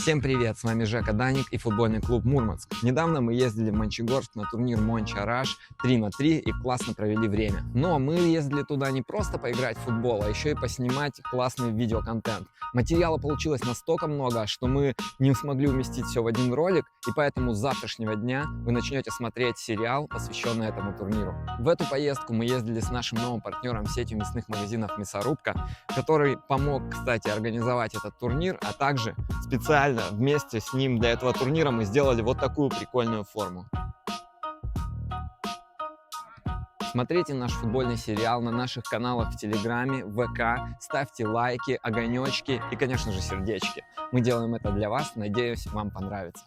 Всем привет, с вами Жека Даник и футбольный клуб Мурманск. Недавно мы ездили в Мончегорск на турнир Монча-Раш 3 на 3 и классно провели время. Но мы ездили туда не просто поиграть в футбол, а еще и поснимать классный видеоконтент. Материала получилось настолько много, что мы не смогли уместить все в один ролик, и поэтому с завтрашнего дня вы начнете смотреть сериал, посвященный этому турниру. В эту поездку мы ездили с нашим новым партнером сетью мясных магазинов «Мясорубка», который помог, кстати, организовать этот турнир, а также специально вместе с ним для этого турнира мы сделали вот такую прикольную форму. Смотрите наш футбольный сериал на наших каналах в Телеграме, в ВК, ставьте лайки, огонечки и, конечно же, сердечки. Мы делаем это для вас, надеюсь, вам понравится.